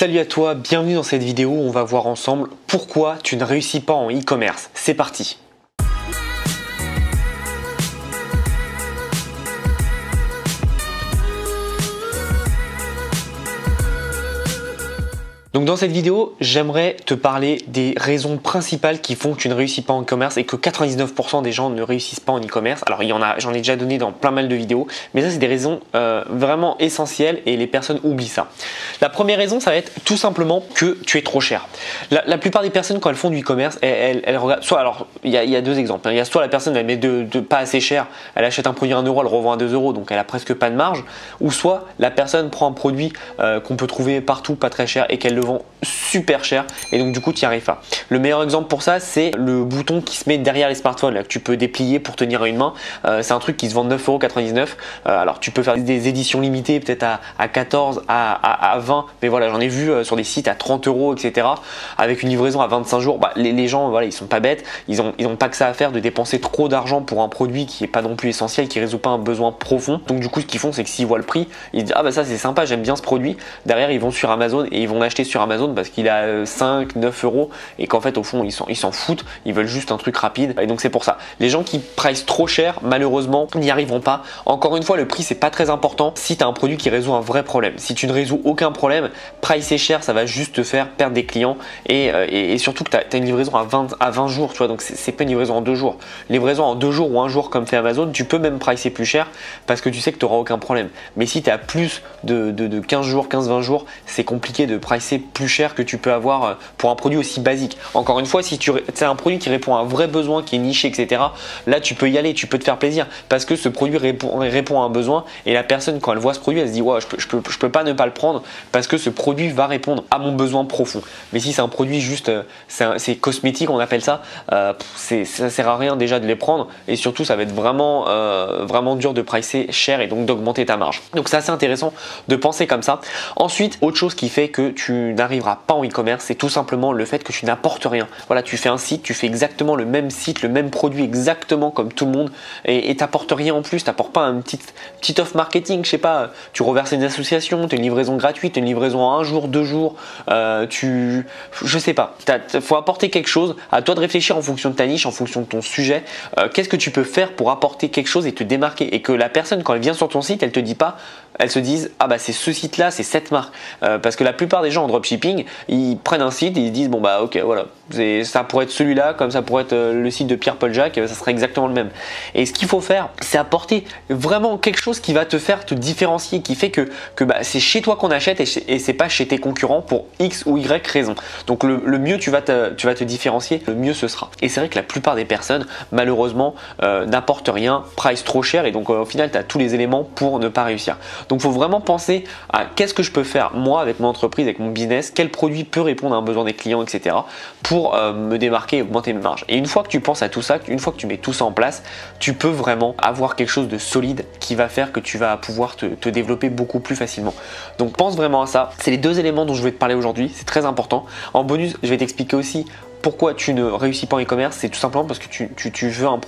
Salut à toi, bienvenue dans cette vidéo où on va voir ensemble pourquoi tu ne réussis pas en e-commerce. C'est parti! Donc dans cette vidéo, j'aimerais te parler des raisons principales qui font que tu ne réussis pas en e-commerce et que 99% des gens ne réussissent pas en e-commerce. Alors j'en ai déjà donné dans plein mal de vidéos, mais ça c'est des raisons vraiment essentielles et les personnes oublient ça. La première raison, ça va être tout simplement que tu es trop cher. La plupart des personnes quand elles font du e-commerce, elles regardent, soit alors il y a deux exemples. Il y a soit la personne elle met de pas assez cher, elle achète un produit à 1 euro, elle revend à 2 euros, donc elle a presque pas de marge, ou soit la personne prend un produit qu'on peut trouver partout pas très cher et qu'elle le vend super cher et donc du coup tu n'y arrives pas. Le meilleur exemple pour ça c'est le bouton qui se met derrière les smartphones là, que tu peux déplier pour tenir à une main. C'est un truc qui se vend 9,99 €. Alors tu peux faire des éditions limitées peut-être à 14, à 20, mais voilà j'en ai vu sur des sites à 30 € etc. avec une livraison à 25 jours. Les gens voilà, ils sont pas bêtes, ils ont pas que ça à faire de dépenser trop d'argent pour un produit qui est pas non plus essentiel, qui résout pas un besoin profond. Donc du coup ce qu'ils font c'est que s'ils voient le prix, ils disent ah bah ça c'est sympa, j'aime bien ce produit. Derrière ils vont sur Amazon et ils vont l'acheter sur Amazon parce qu'il a 5, 9 € et qu'en fait au fond ils s'en foutent, ils veulent juste un truc rapide et donc c'est pour ça. Les gens qui pricent trop cher malheureusement n'y arriveront pas. Encore une fois le prix c'est pas très important si tu as un produit qui résout un vrai problème. Si tu ne résous aucun problème, pricer cher ça va juste te faire perdre des clients et surtout que tu as une livraison à 20 jours tu vois, donc c'est pas une livraison en 2 jours. Livraison en 2 jours ou 1 jour comme fait Amazon, tu peux même pricer plus cher parce que tu sais que tu n'auras aucun problème. Mais si tu as plus de 15 jours, 15-20 jours, c'est compliqué de pricer plus cher que tu peux avoir pour un produit aussi basique. Encore une fois, si tu as un produit qui répond à un vrai besoin, qui est niché, etc., là tu peux y aller, tu peux te faire plaisir parce que ce produit répond à un besoin et la personne quand elle voit ce produit, elle se dit ouais, je peux pas ne pas le prendre parce que ce produit va répondre à mon besoin profond. Mais si c'est un produit juste, c'est cosmétique, on appelle ça, ça sert à rien déjà de les prendre et surtout ça va être vraiment dur de pricer cher et donc d'augmenter ta marge. Donc c'est assez intéressant de penser comme ça. Ensuite, autre chose qui fait que tu n'arriveras pas en e-commerce, c'est tout simplement le fait que tu n'apportes rien. Voilà, tu fais un site, tu fais exactement le même site, le même produit exactement comme tout le monde et t'apportes rien en plus, t'apportes pas un petit off marketing, je sais pas, tu reverses une association, tu as une livraison gratuite, une livraison à 1 jour, 2 jours, je sais pas, faut apporter quelque chose, à toi de réfléchir en fonction de ta niche, en fonction de ton sujet, qu'est-ce que tu peux faire pour apporter quelque chose et te démarquer et que la personne quand elle vient sur ton site, elle te dit pas, elle se dise ah bah c'est ce site là, c'est cette marque, parce que la plupart des gens en dropshipping ils prennent un site et ils disent bon bah ok voilà, ça pourrait être celui-là comme ça pourrait être le site de Pierre-Paul Jacques, ça serait exactement le même. Et ce qu'il faut faire c'est apporter vraiment quelque chose qui va te faire te différencier, qui fait que bah, c'est chez toi qu'on achète et c'est pas chez tes concurrents pour X ou Y raison. Donc le mieux tu vas te différencier, le mieux ce sera. Et c'est vrai que la plupart des personnes malheureusement n'apportent rien, price trop cher et donc au final tu as tous les éléments pour ne pas réussir. Donc il faut vraiment penser à qu'est-ce que je peux faire moi avec mon entreprise, avec mon business, quel produit peut répondre à un besoin des clients, etc. pour me démarquer et augmenter mes marges. Et une fois que tu penses à tout ça, une fois que tu mets tout ça en place, tu peux vraiment avoir quelque chose de solide qui va faire que tu vas pouvoir te développer beaucoup plus facilement. Donc pense vraiment à ça. C'est les deux éléments dont je vais te parler aujourd'hui, c'est très important. En bonus, je vais t'expliquer aussi pourquoi tu ne réussis pas en e-commerce. C'est tout simplement parce que tu vends un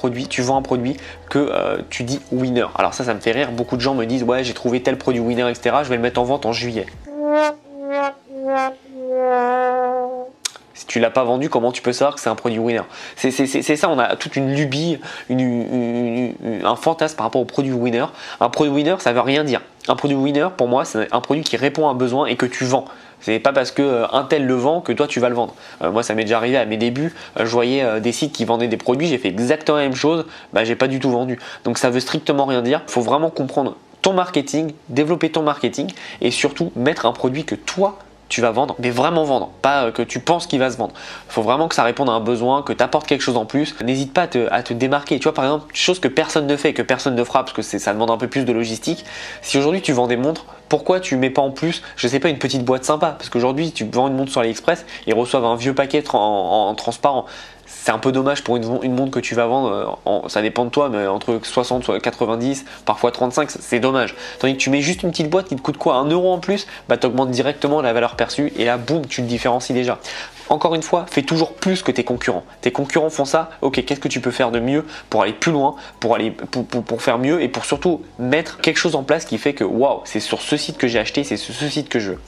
produit que tu dis winner. Alors ça me fait rire, beaucoup de gens me disent ouais j'ai trouvé tel produit winner etc, je vais le mettre en vente en juillet. Si tu l'as pas vendu, comment tu peux savoir que c'est un produit winner? C'est ça, on a toute une lubie, un fantasme par rapport au produit winner. Un produit winner ça veut rien dire. Un produit winner pour moi c'est un produit qui répond à un besoin et que tu vends. C'est pas parce que un tel le vend que toi tu vas le vendre. Moi ça m'est déjà arrivé à mes débuts, je voyais des sites qui vendaient des produits, j'ai fait exactement la même chose, j'ai pas du tout vendu. Donc ça veut strictement rien dire. Il faut vraiment comprendre ton marketing, développer ton marketing et surtout mettre un produit que toi tu vas vendre, mais vraiment vendre, pas que tu penses qu'il va se vendre. Il faut vraiment que ça réponde à un besoin, que tu apportes quelque chose en plus. N'hésite pas à te démarquer. Tu vois, par exemple, chose que personne ne fait, que personne ne fera, parce que ça demande un peu plus de logistique. Si aujourd'hui tu vends des montres, pourquoi tu mets pas en plus, je sais pas, une petite boîte sympa? Parce qu'aujourd'hui, tu vends une montre sur AliExpress, ils reçoivent un vieux paquet en transparent. c'est un peu dommage pour une montre que tu vas vendre, ça dépend de toi, mais entre 60, soit 90, parfois 35, c'est dommage. Tandis que tu mets juste une petite boîte qui te coûte quoi, 1 euro en plus, bah tu augmentes directement la valeur perçue et là, boum, tu te différencies déjà. Encore une fois, fais toujours plus que tes concurrents. Tes concurrents font ça, ok, qu'est-ce que tu peux faire de mieux pour aller plus loin, pour faire mieux et pour surtout mettre quelque chose en place qui fait que waouh, c'est sur ce site que j'ai acheté, c'est sur ce site que je veux.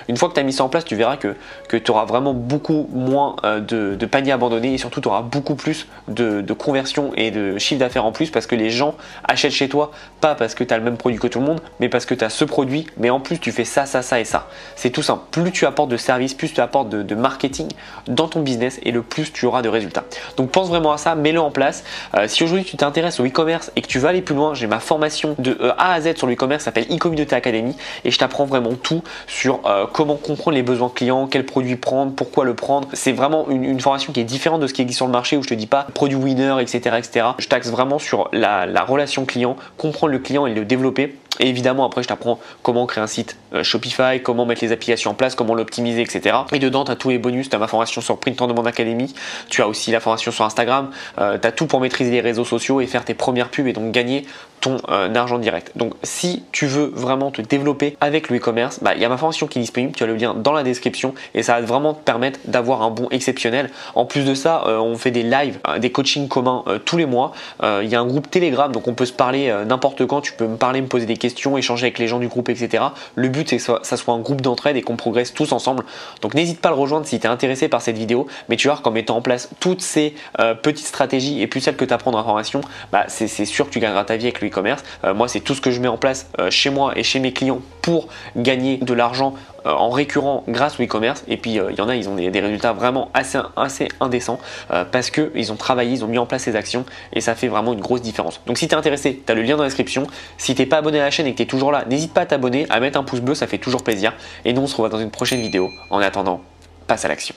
Une fois que tu as mis ça en place, tu verras que tu auras vraiment beaucoup moins de paniers abandonnés et surtout tu auras beaucoup plus de conversion et de chiffre d'affaires en plus parce que les gens achètent chez toi, pas parce que tu as le même produit que tout le monde, mais parce que tu as ce produit, mais en plus tu fais ça, ça, ça et ça. C'est tout simple. Plus tu apportes de services, plus tu apportes de marketing dans ton business et le plus tu auras de résultats. Donc pense vraiment à ça, mets-le en place. Si aujourd'hui tu t'intéresses au e-commerce et que tu veux aller plus loin, j'ai ma formation de A à Z sur le e-commerce, s'appelle e-communauté academy et je t'apprends vraiment tout sur comment comprendre les besoins clients, quel produit prendre, pourquoi le prendre. C'est vraiment une formation qui est différente de ce qui existe sur le marché où je te dis pas produit winner, etc. etc. Je t'axe vraiment sur la relation client, comprendre le client et le développer. Et évidemment, après, je t'apprends comment créer un site Shopify, comment mettre les applications en place, comment l'optimiser, etc. Et dedans, tu as tous les bonus, tu as ma formation sur Print on Demand Academy, tu as aussi la formation sur Instagram, tu as tout pour maîtriser les réseaux sociaux et faire tes premières pubs et donc gagner ton argent direct. Donc, si tu veux vraiment te développer avec le e-commerce, il y a ma formation qui est disponible, tu as le lien dans la description et ça va vraiment te permettre d'avoir un bon exceptionnel. En plus de ça, on fait des lives, des coachings communs tous les mois. Il y a un groupe Telegram, donc on peut se parler n'importe quand, tu peux me parler, me poser des questions, échanger avec les gens du groupe, etc. Le but, c'est que ça soit un groupe d'entraide et qu'on progresse tous ensemble. Donc, n'hésite pas à le rejoindre si tu es intéressé par cette vidéo. Mais tu vois qu'en mettant en place toutes ces petites stratégies et plus celles que tu apprends dans la formation, c'est sûr que tu gagneras ta vie avec le e-commerce. Moi, c'est tout ce que je mets en place chez moi et chez mes clients pour gagner de l'argent en récurrent grâce au e-commerce. Et puis il y en a, ils ont des résultats vraiment assez indécents parce qu'ils ont travaillé, ils ont mis en place ces actions et ça fait vraiment une grosse différence. Donc si tu es intéressé, tu as le lien dans la description. Si tu n'es pas abonné à la chaîne et que tu es toujours là, n'hésite pas à t'abonner, à mettre un pouce bleu, ça fait toujours plaisir. Et nous on se revoit dans une prochaine vidéo. En attendant, passe à l'action.